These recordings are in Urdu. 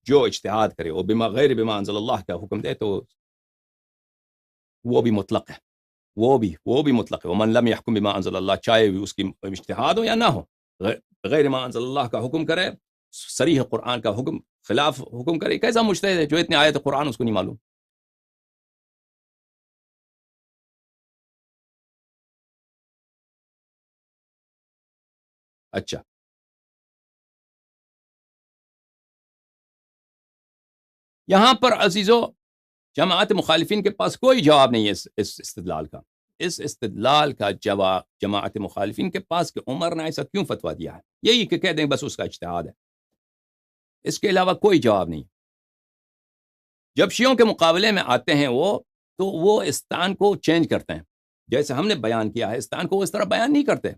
جو اجتہاد کرے وہ غیر بما انزل اللہ کا حکم دے تو وہ بھی مطلق ہے، وہ بھی مطلق ہے. ومن لم يحكم بما انزل اللہ، چاہے اس کی اجتہاد ہو یا نہ ہو، غیر ما انزل اللہ کا حکم کرے، صریح قرآن کا حکم خلاف حکم کرے. کیسا مجتہد ہے جو اتنے آیت قرآن اس کو نہیں معلوم؟ اچھا، یہاں پر عزیزو جماعت مخالفین کے پاس کوئی جواب نہیں ہے اس استدلال کا. اس استدلال کا جواب جماعت مخالفین کے پاس کہ عمر نے ایسا کیوں فتویٰ دیا ہے، یہی کہ کہہ دیں بس اس کا اجتہاد ہے، اس کے علاوہ کوئی جواب نہیں. جب شیعوں کے مقابلے میں آتے ہیں وہ استان کو چینج کرتے ہیں، جیسے ہم نے بیان کیا ہے. استان کو اس طرح بیان نہیں کرتے،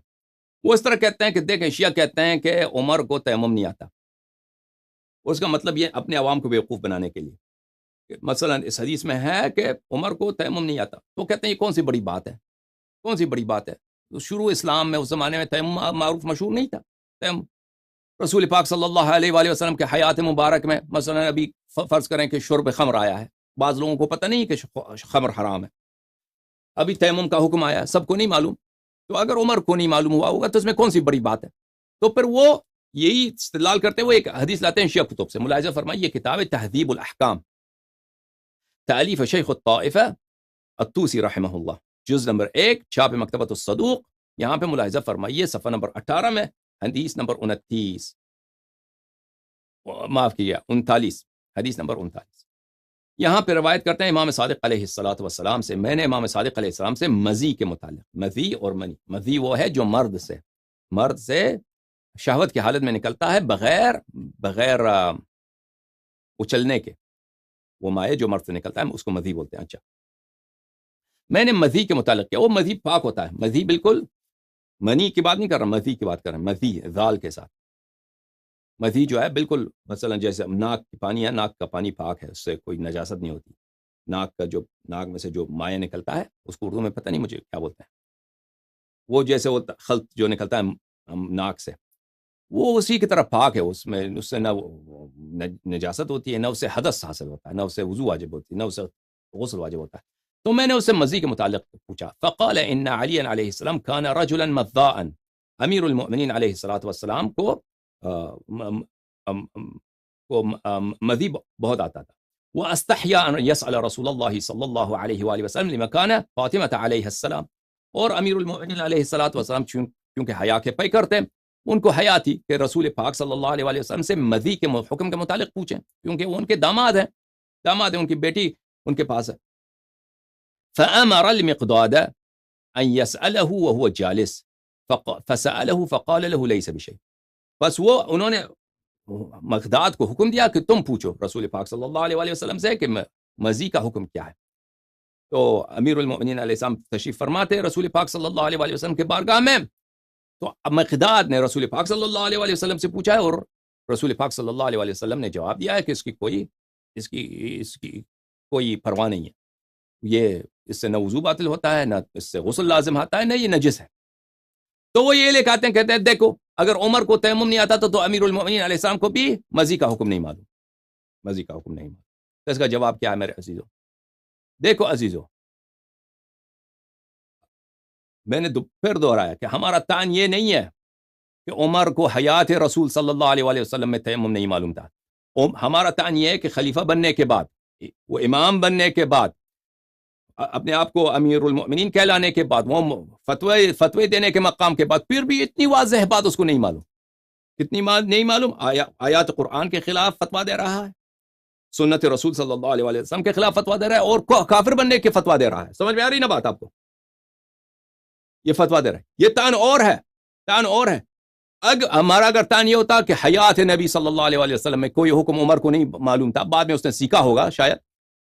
وہ اس طرح کہتے ہیں کہ دیکھیں شیعہ کہتے ہیں کہ عمر کو تیمم نہیں آتا. اس کا مطلب یہ اپنے عوام کو بیوقوف بنانے کے لیے، مثلا اس حدیث میں ہے کہ عمر کو تیمم نہیں آتا، تو کہتے ہیں یہ کون سی بڑی بات ہے، کون سی بڑی بات ہے. شروع اسلام میں اس زمانے میں تیمم معروف مشہور نہیں تھا. تیمم رسول پاک صلی اللہ علیہ وآلہ وسلم کے حیات مبارک میں مثلا ابھی فرض کریں کہ شرب خمر آیا ہے، بعض لوگوں کو پتہ نہیں کہ خمر حرام ہے، ابھی تیمم کا حکم آیا ہے، سب کو نہیں معلوم. تو اگر عمر کو نہیں معلوم ہوا ہوگا تو اس میں کون سی بڑی بات ہے؟ تو پھر وہ یہی استدلال کرتے ہوئے ایک حدیث لاتے ہیں شیعہ کتب سے. ملاحظہ فرمائیے، یہ کتاب تہذیب الاحکام، تالیف شیخ الطائفہ الطوسی رحمہ اللہ، جز نمبر 1، چھاپ مکتبۃ الصدوق. یہاں پہ ملاحظہ فرمائیے صفحہ نمبر 18 میں حدیث نمبر 29، معاف کیجیے 39، حدیث نمبر 39. یہاں پہ روایت کرتے ہیں امام صادق علیہ السلام سے، میں نے امام صادق علیہ السلام سے مزی کے متعلق، مزی اور منی، مزی وہ ہے جو مرد سے شہوت کی حالت میں نکلتا ہے بغیر اچلنے کے، وہ مائع جو مرد سے نکلتا ہے اس کو مزی بولتے ہیں. اچھا، میں نے مزی کے متعلق کیا، وہ مزی پاک ہوتا ہے. مزی بالکل منی کی بات نہیں کر رہا، مزی کی بات کر رہا ہوں، مزی ذال کے ساتھ. مزی جو ہے بالکل مثلا جیسے ناک کی پانی ہے، ناک کا پانی پاک ہے، اس سے کوئی نجاست نہیں ہوتی. ناک میں سے جو مائع نکلتا ہے اس کو اردو میں پتہ نہیں مجھے کیا بولتے ہیں، وہ جیسے وہ خلط جو نکلتا ہے ناک سے، وہ اسی کی طرح پاک ہے. اس سے نہ نجاست ہوتی ہے، نہ اس سے حدث حاصل ہوتا ہے، نہ اس سے وضو واجب ہوتی ہے، نہ اس سے غسل واجب ہوتا ہے. تو میں نے اس سے مزی کے متعلق پوچھا. فقال ان علی علیہ السلام كان رجلا مذاء، امیر المؤمنین علیہ الصلوۃ والسلام کو مزی بہت آتا تھا. واستحیا ان يسأل رسول اللہ صلی اللہ علیہ وآلہ وسلم لمكان فاطمہ علیہ السلام، اور امیر المؤمنین علیہ الصلوۃ والسلام کیونکہ حیا کے پیکر تھے، ان کو حیا تھی کہ رسول پاک صلی اللہ علیہ وآلہ وسلم سے مزی کے حکم کے متعلق پوچھیں، کیونکہ وہ ان کے داماد ہیں، ان کی بیٹی ان کے پاس ہے. فأمر المقداد ان يسأله وهو جالس فسأله فقال له ليس بشيء. بس وہ انہوں نے مقداد کو حکم دیا کہ تم پوچھو رسول پاک صلی اللہ علیہ وآلہ وسلم سے کہ مزی کا حکم کیا ہے. تو امیر المؤمنین علیہ السلام تشریف فرماتے رسول پاک صلی اللہ علیہ وآلہ وسلم کے بارگاہ میں. تو مقداد نے رسول پاک صلی اللہ علیہ وآلہ وسلم سے پوچھا ہے، اور رسول پاک صلی اللہ علیہ وآلہ وسلم نے جواب دیا ہے کہ اس کی کوئی پرواہ نہیں ہے، یہ اس سے نہ وضو باطل ہوتا ہے، نہ اس سے غسل لازم آتا ہے، نہ یہ نجس ہے. تو وہ یہ لے کے آتے ہیں، کہتے ہیں دیکھو اگر عمر کو تیمم نہیں آتا تو امیر المؤمنین علیہ السلام کو بھی مزی کا حکم نہیں معلوم، مزی کا حکم نہیں معلوم. تو اس کا جواب کیا ہے میرے عزیزو؟ دیکھو عزیزو، میں نے پھر دہرایا کہ ہمارا تعین یہ نہیں ہے کہ عمر کو حیات رسول صلی اللہ علیہ وآلہ وسلم میں تیمم نہیں معلوم تھا. ہمارا تعین یہ ہے کہ خلیفہ بننے کے بعد، وہ امام بننے کے بعد، اپنے آپ کو امیر المؤمنین کہلانے کے بعد، وہ فتوے دینے کے مقام کے بعد، پھر بھی اتنی واضح بات اس کو نہیں معلوم. کتنی نہیں معلوم؟ آیات قرآن کے خلاف فتویٰ دے رہا ہے، سنت رسول صلی اللہ علیہ وآلہ وسلم کے خلاف فتویٰ دے رہا ہے، اور کافر بننے کے فتویٰ دے رہا ہے. سمجھ میں آ رہی نا بات آپ کو؟ یہ فتویٰ دے رہا ہے، یہ تعین اور ہے. ہمارا اگر تعین یہ ہوتا کہ حیات نبی صلی اللہ علیہ وآلہ وسلم میں کوئی حکم عمر کو نہیں معلوم تھا، بعد میں اس نے سیکھا ہوگا شاید،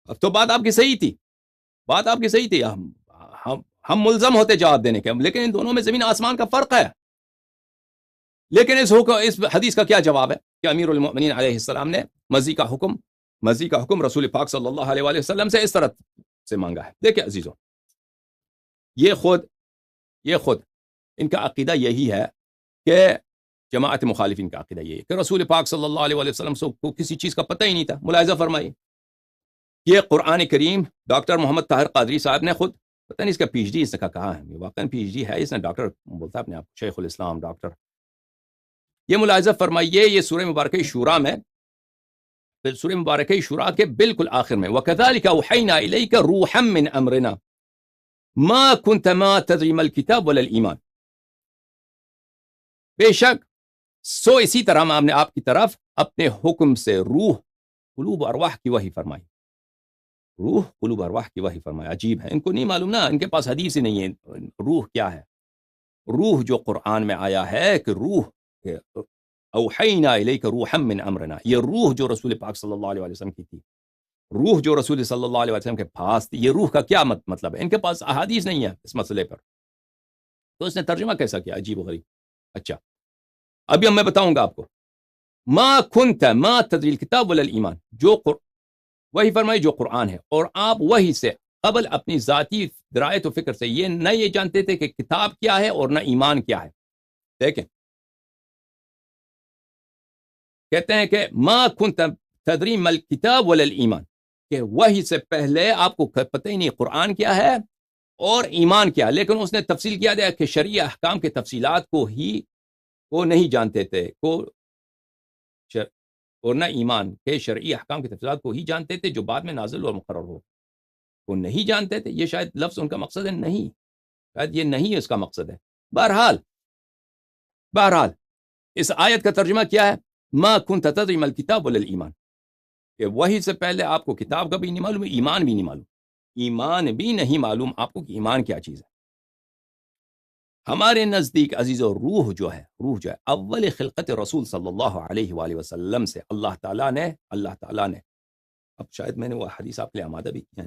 اب تو بات آپ کی صحیح تھی، ہم ملزم ہوتے جواب دینے کے. لیکن ان دونوں میں زمین آسمان کا فرق ہے. لیکن اس حدیث کا کیا جواب ہے کہ امیر المؤمنین علیہ السلام نے مزی کا حکم رسول پاک صلی اللہ علیہ وآلہ وسلم سے اس طرح سے مانگا ہے. دیکھیں عزیزو، یہ خود ان کا عقیدہ یہی ہے کہ جماعت مخالفین کا عقیدہ یہ ہے کہ رسول پاک صلی اللہ علیہ وسلم کو کسی چیز کا پتہ ہی نہیں تھا. ملاحظہ فرمائیے، یہ قرآن کریم ڈاکٹر محمد طاہر قادری صاحب نے خود، پتہ نہیں اس کا پی ایچ ڈی اس نے کہا ہے، واقعاً پی ایچ ڈی ہے، اس نے ڈاکٹر بولتا ہے اپنے آپ شیخ الاسلام ڈاکٹر. یہ ملاحظہ فرمائیے، یہ سورہ مبارکہ شورا میں، سورہ مبارکہ شورا کے بالکل آخر میں وَكَذَلِكَ أَوْحَيْنَا إِلَيْكَ رُوحًا مِّنْ أَمْرِنَا مَا كُنْتَ مَا تَدْرِي مَا الْكِتَابُ وَلَا الْإِيمَانُ. بے شک سو اسی طرح ہم نے آپ کی طرف اپنے حکم سے روح قلوب و ارواح کی وحی فرمائی. روح قلوب و ارواح کی وحی فرمائی. عجیب ہے، ان کو نہیں معلوم نا، ان کے پاس حدیث ہی نہیں ہے روح کیا ہے. روح جو قرآن میں آیا ہے کہ روح اوحینا الیک روحا من امرنا، یہ روح جو رسول پاک صلی اللہ علیہ وسلم کی تھی، روح جو رسول صلی اللہ علیہ وسلم کے پاس تھی، یہ روح کا کیا مطلب ہے؟ ان کے پاس احادیث نہیں ہے اس مسئلے پر، تو اس نے ترجمہ کیسا کیا؟ عجیب و غریب. اچھا ابھی میں بتاؤں گا آپ کو. ما کنت ما تدری الکتاب ولا الایمان، جو وہی فرمائی جو قرآن ہے، اور آپ وہی سے قبل اپنی ذاتی درایت و فکر سے نہ یہ جانتے تھے کہ کتاب کیا ہے اور نہ ایمان کیا ہے. دیکھیں کہتے ہیں کہ ما کنت تدری ما الکتاب ولا الایمان، کہ وہی سے پہلے آپ کو پتہ ہی نہیں قرآن کیا ہے اور ایمان کیا ہے. لیکن اس نے تفصیل کیا دیا کہ شرعی احکام کے تفصیلات کو نہیں جانتے تھے، اور نہ ایمان کے شرعی احکام کے تفصیلات کو ہی جانتے تھے جو بعد میں نازل اور مقرر ہو. وہ نہیں جانتے تھے، یہ شاید لفظ ان کا مقصد ہے نہیں، شاید یہ نہیں اس کا مقصد ہے. بہرحال اس آیت کا ترجمہ کیا ہے؟ ما کنت تدری ما الکتاب ولا الایمان، کہ وہی سے پہلے آپ کو کتاب کا بھی نہیں معلوم، ایمان بھی نہیں معلوم. ایمان بھی نہیں معلوم آپ کو کہ ایمان کیا چیز ہے. ہمارے نزدیک عزیزو روح جو ہے اول خلقت رسول صلی اللہ علیہ وآلہ وسلم سے اللہ تعالیٰ نے اب شاید میں نے وہ حدیث آپ کے لیے آمادہ بھی کیا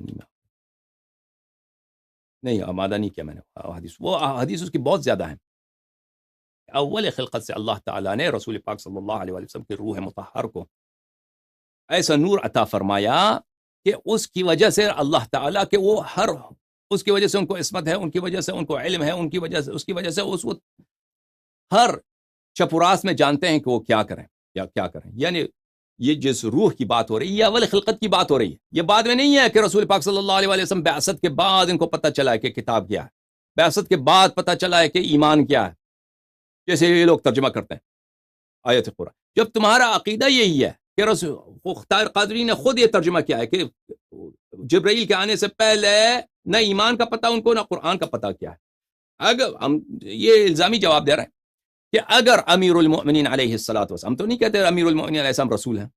نہیں آمادہ نہیں کیا میں نے وہ حدیث اس کی بہت زیادہ ہیں. اول خلقت سے اللہ تعالیٰ نے رسول پاک صلی اللہ علیہ وآلہ وسلم کے روح مطہر کو ایسا نور عطا فرمایا کہ اس کی وجہ سے اللہ تعالیٰ کے وہ اس کی وجہ سے ان کو عصمت ہے، ان کی وجہ سے ان کو علم ہے، اس کی وجہ سے اس وقت ہر چپراس میں جانتے ہیں کہ وہ کیا کریں یا کیا کریں. یعنی یہ جس روح کی بات ہو رہی ہے یہ اول خلقت کی بات ہو رہی ہے. یہ بعد میں نہیں ہے کہ رسول پاک صلی اللہ علیہ وسلم بعثت کے بعد ان کو پتہ چلا ہے کہ کتاب کیا ہے، بعثت کے بعد پتہ چلا ہے کہ ایمان کیا ہے، جیسے یہ لوگ ترجمہ کرتے ہیں آیت قرآن. جب تمہارا عقیدہ یہی ہے کہ رسول طاہر قادری نے خود یہ ترجمہ کیا ہے کہ جبرائیل کے آنے سے پہلے نہ ایمان کا پتہ ان کو نہ قرآن کا پتہ کیا ہے. اگر ہم یہ الزامی جواب دے رہے ہیں کہ اگر امیر المؤمنین علیہ الصلوۃ والسلام، ہم تو نہیں کہتے امیر المؤمنین علیہ السلام رسول ہیں،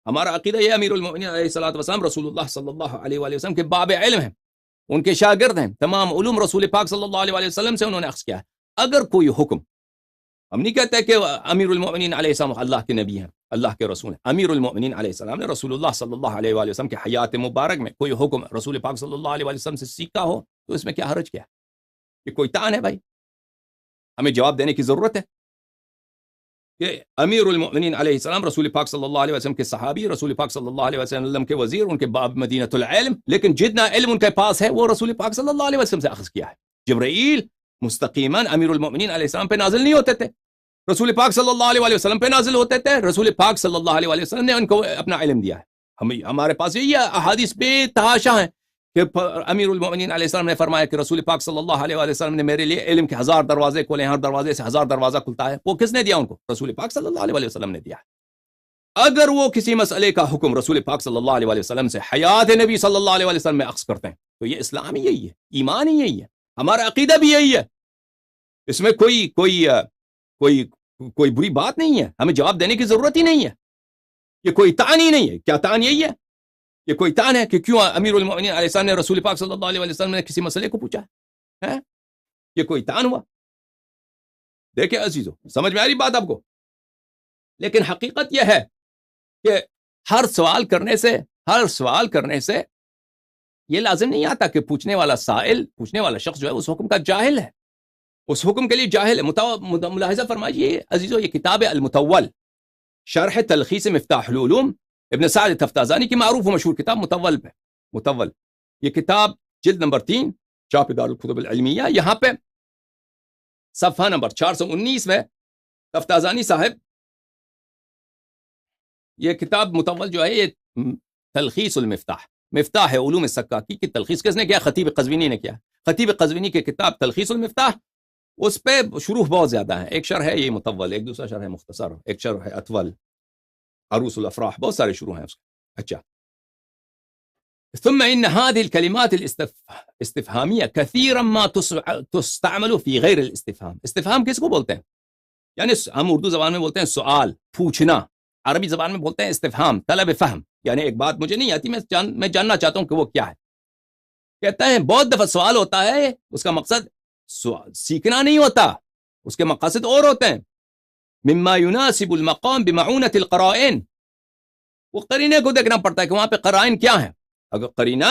ہمارا عقیدہ یہ امیر المؤمنین علیہ الصلوۃ والسلام رسول اللہ صلی اللہ علیہ وآلہ وسلم کے باب علم ہیں، ان کے شاگرد ہیں، تمام علوم رسول پاک صلی اللہ علیہ وآلہ وسلم سے انہوں نے اخذ کیا ہے. اگر کوئی حکم، ہم نہیں کہتے کہ امیر المؤمنین علیہ السلام اللہ کے نبی ہیں، اللہ کے رسول ہیں. امیر المؤمنین علیہ السلام نے رسول اللہ صلی اللہ علیہ وآلہ وسلم کے حیات مبارک میں کوئی حکم رسول پاک صلی اللہ علیہ وآلہ وسلم سے سیکھا ہو تو اس میں کیا حرج کیا ہے؟ یہ کوئی تان ہے بھائی؟ ہمیں جواب دینے کی ضرورت ہے کہ امیر المؤمنین علیہ السلام رسول پاک صلی اللہ علیہ وسلم کے صحابی، رسول پاک صلی اللہ علیہ وسلم کے وزیر، ان کے باب مدینۃ العلم، لیکن جتنا علم ان کے پاس ہے وہ رسول پاک صلی اللہ علیہ وسلم سے اخذ کیا ہے. جبرائیل مستقیما امیر المؤمنین علیہ السلام پہ نازل نہیں ہوتے تھے، رسول پاک صلی اللہ علیہ وسلم پہ نازل ہوتے تھے. رسول پاک صلی اللہ علیہ وسلم نے ان کو اپنا علم دیا ہے. ہمارے پاس یہ احادیث بے تحاشا ہیں کہ امیر المؤمنین علیہ السلام نے فرمایا کہ رسول پاک صلی اللہ علیہ وسلم نے میرے لیے علم کے 1000 دروازے کھولے، ہر دروازے سے 1000 دروازہ کھلتا ہے. وہ کس نے دیا ان کو؟ رسول پاک صلی اللہ علیہ وسلم نے دیا ہے. اگر وہ کسی مسئلے کا حکم رسول پاک صلی اللہ علیہ وسلم سے حیات نبی صلی اللہ علیہ وسلم میں اخذ کرتے ہیں تو یہ اسلام ہی یہی ہے، ایمان ہی یہی ہے، ہمارا عقیدہ بھی یہی ہے. اس میں کوئی بری بات نہیں ہے، ہمیں جواب دینے کی ضرورت ہی نہیں ہے. یہ کوئی تان ہی نہیں ہے. کیا تان یہی ہے؟ یہ کوئی تان ہے کہ کیوں امیر المؤمنین علیہ السلام نے رسول پاک صلی اللہ علیہ وسلم نے کسی مسئلے کو پوچھا ہے؟ یہ کوئی تان ہوا؟ دیکھیں عزیزو، سمجھ میں آ رہی بات آپ کو؟ لیکن حقیقت یہ ہے کہ ہر سوال کرنے سے یہ لازم نہیں آتا کہ پوچھنے والا شخص جو ہے اس حکم کا جاہل ہے، اس حکم کے لیے جاہل ہے. ملاحظہ فرمائیے عزیزو، یہ کتاب المتول شرح تلخیص مفتاح العلوم ابن سعد تفتازانی کی معروف و مشہور کتاب متول. یہ کتاب جلد نمبر 3 چاپ دار الکتب العلمیہ، یہاں پہ صفحہ نمبر 419 میں تفتازانی صاحب یہ کتاب مطول جو ہے یہ تلخیص المفتاح، مفتاح علوم السکاکی کی تلخیص کس نے کیا؟ خطیب قزوینی نے کیا۔ خطیب قزوینی کی کتاب تلخیص المفتاح، اس پہ شروح بہت زیادہ ہیں، ایک شرح ہے یہ مطول، ایک دوسرا شرح ہے مختصر، ایک شرح ہے اطول، عروس الافراح، بہت سارے شروح ہیں اس کے۔ اچھا، ثم ان هذه الكلمات الاستفهاميه كثيرا ما تستعمل في غير الاستفهام۔ استفهام کس کو بولتے ہیں؟ یعنی ہم اردو زبان میں بولتے ہیں سوال، پوچھنا، عربی زبان میں بولتے ہیں استفہام، طلب فہم، یعنی ایک بات مجھے نہیں آتی، میں جاننا چاہتا ہوں کہ وہ کیا ہے۔ کہتا ہے بہت دفعہ سوال ہوتا ہے، اس کا مقصد سیکھنا نہیں ہوتا، اس کے مقاصد اور ہوتے ہیں۔ مما يناسب المقام بمعونة القرائن، وہ قرینے کو دیکھنا پڑتا ہے کہ وہاں پہ قرائن کیا ہیں۔ اگر قرینہ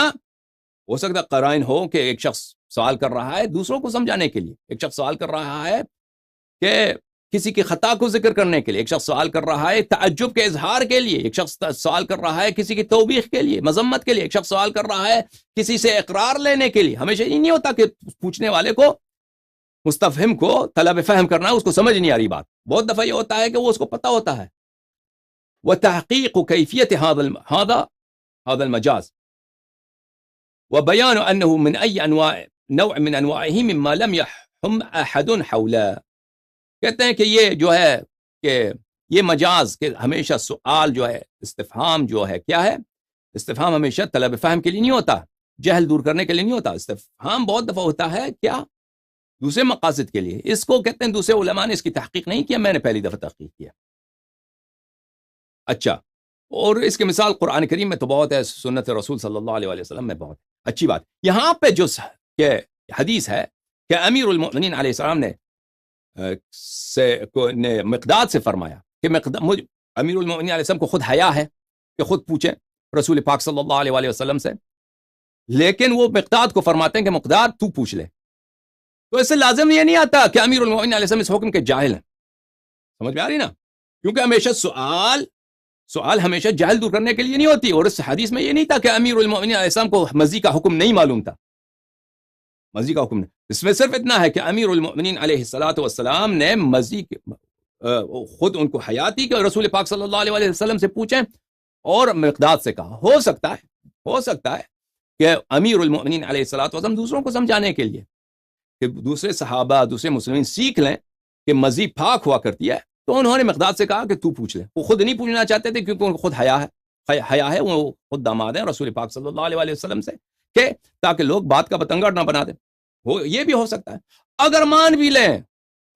ہو سکتا ہے قرائن ہو کہ ایک شخص سوال کر رہا ہے دوسروں کو سمجھانے کے لیے، ایک شخص سوال کر رہا ہے کہ کسی کی خطا کو ذکر کرنے کے لیے، ایک شخص سوال کر رہا ہے تعجب کے اظہار کے لیے، ایک شخص سوال کر رہا ہے کسی کی توبیخ کے لیے، مذمت کے لیے، ایک شخص سوال کر رہا ہے کسی سے اقرار لینے کے لیے۔ ہمیشہ یہ نہیں ہوتا کہ پوچھنے والے کو، مستفہم کو طلب فہم کرنا ہے، اس کو سمجھ نہیں آ رہی بات۔ بہت دفعہ یہ ہوتا ہے کہ وہ اس کو پتہ ہوتا ہے۔ وتحقیق کیفیت هذا المجاز وبيان انه من اي نوع من انواعه مما لم يحم احد حوله۔ کہتے ہیں کہ یہ جو ہے کہ یہ مجاز کہ ہمیشہ سوال جو ہے، استفہام جو ہے کیا ہے؟ استفہام ہمیشہ طلب فہم کے لیے نہیں ہوتا، جہل دور کرنے کے لیے نہیں ہوتا۔ استفہام بہت دفعہ ہوتا ہے کیا؟ دوسرے مقاصد کے لیے۔ اس کو کہتے ہیں، دوسرے علماء نے اس کی تحقیق نہیں کیا، میں نے پہلی دفعہ تحقیق کیا۔ اچھا، اور اس کے مثال قرآن کریم میں تو بہت ہے، سنت رسول صلی اللہ علیہ وسلم میں بہت ہے۔ اچھی بات، یہاں پہ جو کہ حدیث ہے کہ امیر المؤمنین علیہ السلام نے مقداد سے فرمایا کہ امیر المؤمنین علیہ السلام کو خود حیا ہے کہ خود پوچھیں رسول پاک صلی اللہ علیہ وسلم سے، لیکن وہ مقداد کو فرماتے ہیں کہ مقداد تو پوچھ لے۔ تو اس سے لازم یہ نہیں آتا کہ امیر المؤمنین علیہ السلام اس حکم کے جاہل ہیں۔ سمجھ میں آ رہی نا؟ کیونکہ ہمیشہ سوال ہمیشہ جہل دور کرنے کے لیے نہیں ہوتی، اور اس حدیث میں یہ نہیں تھا کہ امیر المؤمنین علیہ السلام کو مزی کا حکم نہیں معلوم تھا، مزی کا حکم نہیں۔ اس میں صرف اتنا ہے کہ امیر المؤمنین علیہ السلام نے مزی خود ان کو حیا تھی کہ رسول پاک صلی اللہ علیہ وسلم سے پوچھیں، اور مقداد سے کہا۔ ہو سکتا ہے کہ امیر المؤمنین علیہ السلام دوسروں کو سمجھانے کے لیے کہ دوسرے صحابہ، دوسرے مسلمین سیکھ لیں کہ مزی پاک ہوا کرتی ہے، تو انہوں نے مقداد سے کہا کہ تو پوچھ لے۔ وہ خود نہیں پوچھنا چاہتے تھے کیونکہ ان کو خود حیا ہے، وہ خود داماد ہیں رسول پاک صلی اللہ علیہ وسلم سے، کہ تاکہ لوگ بات کا بتنگڑ نہ بنا دیں۔ یہ بھی ہو سکتا ہے۔ اگر مان بھی لیں،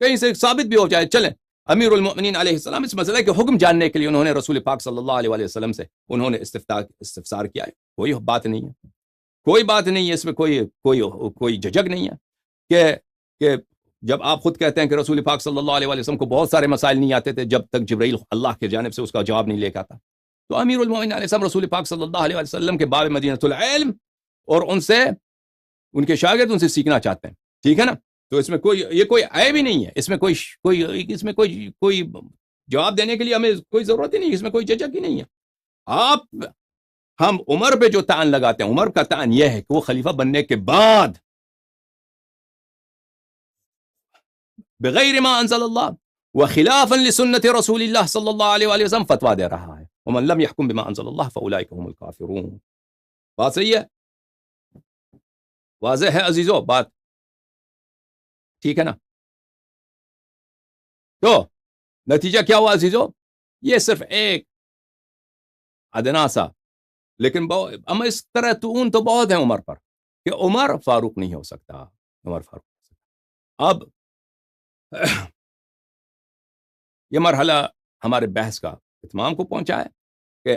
کہیں سے ثابت بھی ہو جائے، چلیں امیر المؤمنین علیہ السلام اس مسئلے کے حکم جاننے کے لیے انہوں نے رسول پاک صلی اللہ علیہ وسلم سے انہوں نے استفسار کیا ہے، کوئی بات نہیں ہے، کوئی بات نہیں ہے، اس میں کوئی جھجک نہیں ہے کہ جب آپ خود کہتے ہیں کہ رسول پاک صلی اللہ علیہ وسلم کو بہت سارے مسائل نہیں آتے تھے جب تک جبرائیل اللہ کی جانب سے اس کا جواب نہیں لے کے آتا، تو امیر المؤمنین علیہ السلام رسول پاک صلی اللہ علیہ وسلم کے باب مدینۃ العلم اور ان کے شاگرد ان سے سیکھنا چاہتے ہیں، ٹھیک ہے نا؟ تو اس میں کوئی عیب ہی نہیں ہے، اس میں کوئی جواب دینے کے لیے ہمیں کوئی ضرورت ہی نہیں، اس میں کوئی جھجک ہی نہیں ہے۔ ہم عمر پہ جو تعین لگاتے ہیں، عمر کا تعین یہ ہے کہ وہ خلیفہ بننے کے بعد بغیر ما انزل اللہ وخلافا لسنت رسول اللہ صلی اللہ علیہ وسلم فتویٰ دے رہا ہے۔ ومن لم يحكم بما انزل اللہ فاولئک هم الکافرون۔ بات صحیح ہے، واضح ہے عزیزو بات، ٹھیک ہے نا؟ تو نتیجہ کیا ہوا عزیزو؟ یہ صرف ایک ادنا سا، لیکن اما اس طرح تو بہت ہیں عمر پر کہ عمر فاروق نہیں ہو سکتا، عمر فاروق نہیں ہو سکتا۔ اب یہ مرحلہ ہمارے بحث کا اتمام کو پہنچا ہے کہ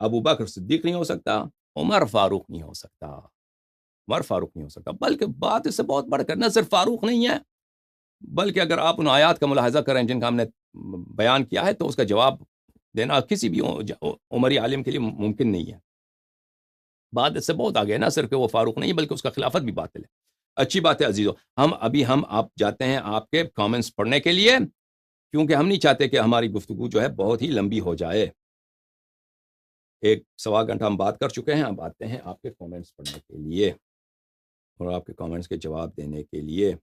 ابو بکر صدیق نہیں ہو سکتا، عمر فاروق نہیں ہو سکتا، عمر فاروق نہیں ہو سکتا، بلکہ بات اس سے بہت بڑھ کر نہ صرف فاروق نہیں ہے، بلکہ اگر آپ ان آیات کا ملاحظہ کریں جن کا ہم نے بیان کیا ہے تو اس کا جواب دینا کسی بھی عمری عالم کے لیے ممکن نہیں ہے۔ بات اس سے بہت آگے ہے، نہ صرف کہ وہ فاروق نہیں بلکہ اس کا خلافت بھی باطل ہے۔ اچھی بات ہے عزیزو، ہم آپ جاتے ہیں آپ کے کامنٹس پڑھنے کے لیے، کیونکہ ہم نہیں چاہتے کہ ہماری گفتگو جو ہے بہت ہی لمبی ہو جائے۔ 1.25 گھنٹہ ہم بات کر چکے ہیں، اب آتے ہیں آپ کے کامنٹس پڑھنے کے لیے اور آپ کے کامنٹس کے جواب دینے کے لیے۔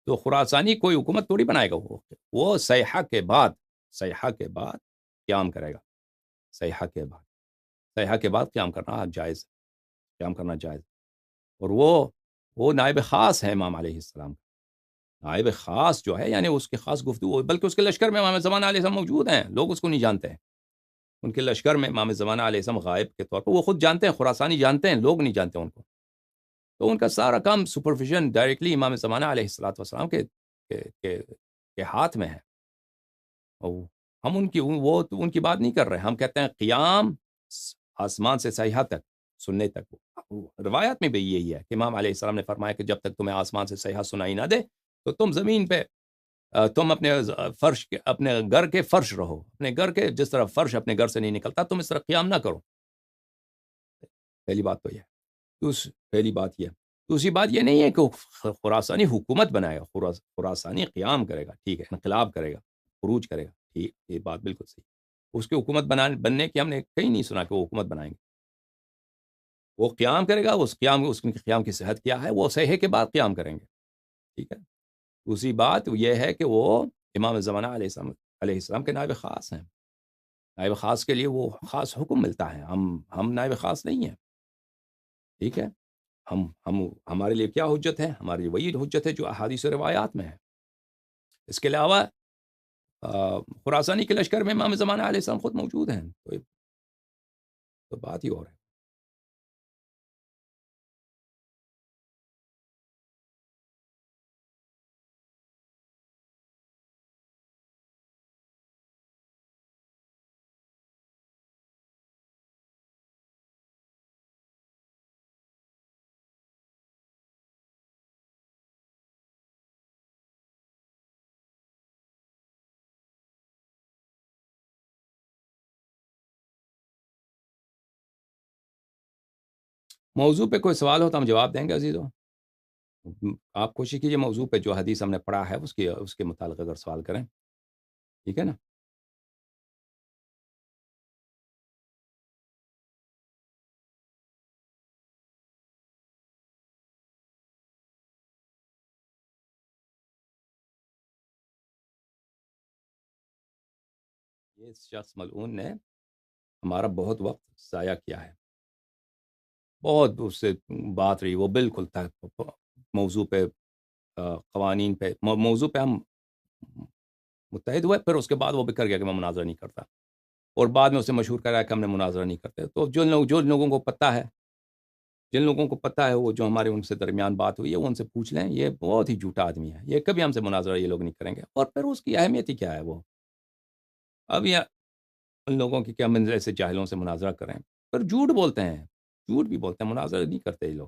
تو خراسانی کوئی حکومت تھوڑی بنائے گا، وہ صیحہ کے بعد قیام کرے گا، صیحہ کے بعد قیام کرنا جائز، قیام کرنا جائز۔ اور وہ نائب خاص ہے امام علیہ السلام، نائب خاص جو ہے یعنی اس کے خاص گفتگو، بلکہ اس کے لشکر میں امام زمانہ علیہ السلام موجود ہیں، لوگ اس کو نہیں جانتے ہیں، ان کے لشکر میں امام زمانہ علیہ السلام غائب کے طور پر، وہ خود جانتے ہیں، خراسانی جانتے ہیں، لوگ نہیں جانتے ان کو، تو ان کا سارا کام سپرفیشن ڈائریکٹلی امام زمانہ علیہ السلام کے ہاتھ میں ہے۔ اور ہم ان کی بات نہیں کر رہے، ہم کہتے ہیں قیام آسمان سے صحیحہ تک سننے تک۔ روایات میں بھی یہی ہے کہ امام علیہ السلام نے فرمایا کہ جب تک تمہیں آسمان سے صحیحہ سنائی نہ دے تو تم زمین پہ، تم اپنے فرش کے، اپنے گھر کے فرش رہو، اپنے گھر کے جس طرح فرش اپنے گھر سے نہیں نکلتا تم اس طرح قیام نہ کرو۔ پہلی بات تو یہ، پہلی بات یہ۔ دوسری بات یہ نہیں ہے کہ خراسانی حکومت بنائے گا، خراسانی قیام کرے گا، ٹھیک ہے، انقلاب کرے گا، خروج کرے گا، ٹھیک، یہ بات بالکل صحیح۔ اس کی حکومت بننے کی ہم نے کہیں نہیں سنا کہ وہ حکومت بنائیں گے، وہ قیام کرے گا، اس قیام کی صحت کیا ہے، وہ صحیح کے بعد قیام کریں گے، ٹھیک ہے۔ دوسری بات یہ ہے کہ وہ امام زمانہ علیہ السلام کے نائب خاص ہیں، نائب خاص کے لیے وہ خاص حکم ملتا ہے، ہم نائب خاص نہیں ہیں، ٹھیک ہے۔ ہمارے لیے کیا حجت ہے؟ ہمارے لیے وہی حجت ہے جو احادیث و روایات میں ہے۔ اس کے علاوہ خراسانی کے لشکر میں امام زمانہ علیہ السلام خود موجود ہیں، تو بات ہی اور ہے۔ موضوع پہ کوئی سوال ہو تو ہم جواب دیں گے عزیزوں، آپ کوشش کیجیے موضوع پہ جو حدیث ہم نے پڑھا ہے اس کے متعلق اگر سوال کریں، ٹھیک ہے نا۔ یہ شخص ملعون نے ہمارا بہت وقت ضائع کیا ہے، بہت اس سے بات رہی، وہ بالکل موضوع پہ، قوانین پہ، موضوع پہ ہم متحد ہوئے، پھر اس کے بعد وہ بکر گیا کہ میں مناظرہ نہیں کرتا، اور بعد میں اسے مشہور کرایا کہ ہم نے مناظرہ نہیں کرتے۔ تو جو لوگوں کو پتہ ہے، جن لوگوں کو پتہ ہے، وہ جو ہمارے ان سے درمیان بات ہوئی ہے، وہ ان سے پوچھ لیں، یہ بہت ہی جھوٹا آدمی ہے، یہ کبھی ہم سے مناظرہ یہ لوگ نہیں کریں گے، اور پھر اس کی اہمیت ہی کیا ہے؟ وہ اب یہ ان لوگوں کی کیا منزل سے جاہلوں سے مناظرہ کریں، پر جھوٹ بولتے ہیں، جھوٹ بھی بولتے ہیں، مناظرہ نہیں کرتے یہ لوگ۔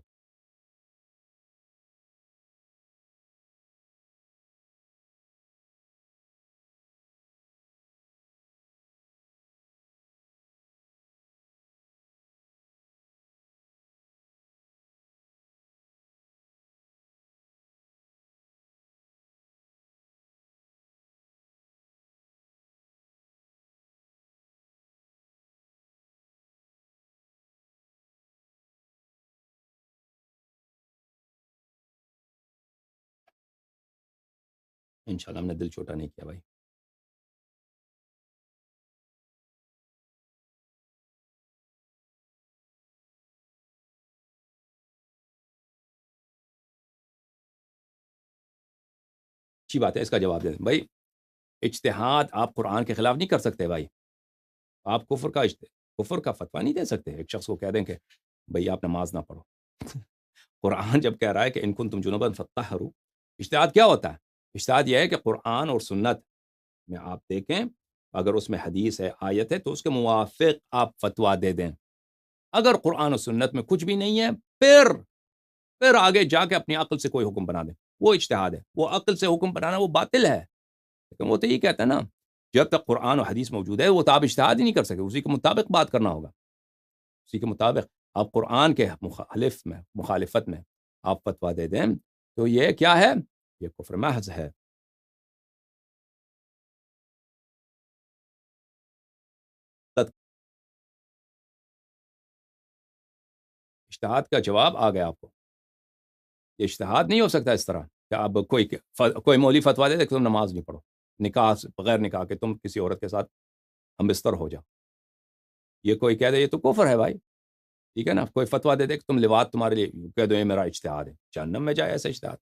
انشاءاللہ ہم نے دل چھوٹا نہیں کیا بھائی۔ اچھی بات ہے، اس کا جواب دیں بھائی۔ اجتہاد آپ قرآن کے خلاف نہیں کر سکتے بھائی، آپ کفر کا فتویٰ نہیں دے سکتے ایک شخص کو کہہ دیں کہ بھئی آپ نماز نہ پڑھو۔ قرآن جب کہہ رہا ہے کہ ان کنتم جنبا فطہروا، اجتہاد کیا ہوتا ہے؟ اجتہاد یہ ہے کہ قرآن اور سنت میں آپ دیکھیں، اگر اس میں حدیث ہے، آیت ہے، تو اس کے موافق آپ فتویٰ دے دیں۔ اگر قرآن و سنت میں کچھ بھی نہیں ہے، پھر آگے جا کے اپنی عقل سے کوئی حکم بنا دیں، وہ اجتہاد ہے۔ وہ عقل سے حکم بنانا وہ باطل ہے، لیکن وہ تو یہ کہتا ہے نا، جب تک قرآن و حدیث موجود ہے وہ تو آپ اجتہاد ہی نہیں کر سکے، اسی کے مطابق بات کرنا ہوگا، اسی کے مطابق آپ قرآن کے مخالفت میں آپ فتویٰ دے دیں تو یہ کیا ہے؟ یہ کفر محض ہے۔ اجتہاد کا جواب آ گیا آپ کو، یہ اجتہاد نہیں ہو سکتا اس طرح۔ کہ اب کوئی مولوی فتوا دے دے کہ تم نماز نہیں پڑھو، نکاح بغیر نکاح کے تم کسی عورت کے ساتھ ہم بستر ہو جاؤ، یہ کوئی کہہ دے یہ تو کفر ہے بھائی، ٹھیک ہے نا. کوئی فتوا دے دے کہ تم لواط تمہارے لیے، کہہ دو یہ میرا اجتہاد ہے، جہنم میں جائے ایسا اجتہاد.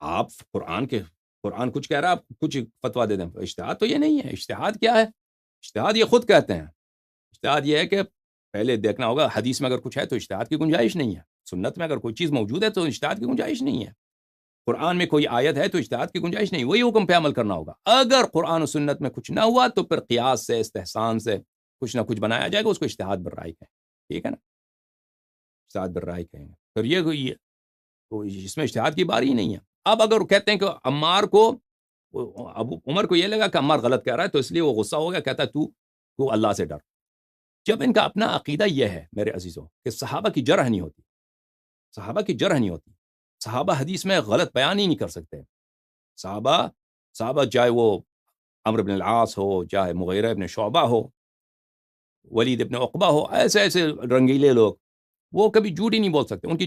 آپ قرآن کچھ کہہ رہا ہے، آپ کچھ فتوا دے دیں، اجتہاد تو یہ نہیں ہے. اجتہاد کیا ہے؟ اجتہاد یہ خود کہتے ہیں، اجتہاد یہ ہے کہ پہلے دیکھنا ہوگا حدیث میں اگر کچھ ہے تو اجتہاد کی گنجائش نہیں ہے، سنت میں اگر کوئی چیز موجود ہے تو اجتہاد کی گنجائش نہیں ہے، قرآن میں کوئی آیت ہے تو اجتہاد کی گنجائش نہیں، وہی حکم پہ عمل کرنا ہوگا. اگر قرآن و سنت میں کچھ نہ ہوا تو پھر قیاس سے، استحسان سے کچھ نہ کچھ بنایا جائے گا، اس کو اجتہاد بالرائے کہیں، ٹھیک ہے نا، اجتہاد بالرائے کہیں گے. پھر یہ تو اس میں اجتہاد کی باری ہی نہیں ہے. اب اگر کہتے ہیں کہ عمار کو، ابو عمر کو یہ لگا کہ عمار غلط کہہ رہا ہے تو اس لیے وہ غصہ ہو گیا، کہتا ہے تو اللہ سے ڈر. جب ان کا اپنا عقیدہ یہ ہے میرے عزیزوں کہ صحابہ کی جرح نہیں ہوتی، صحابہ کی جرح نہیں ہوتی، صحابہ حدیث میں غلط بیان ہی نہیں کر سکتے. صحابہ چاہے وہ عمرو بن العاص ہو، چاہے مغیرہ ابن شعبہ ہو، ولید ابن عقبہ ہو، ایسے رنگیلے لوگ، وہ کبھی جھوٹ ہی نہیں بول سکتے. ان کی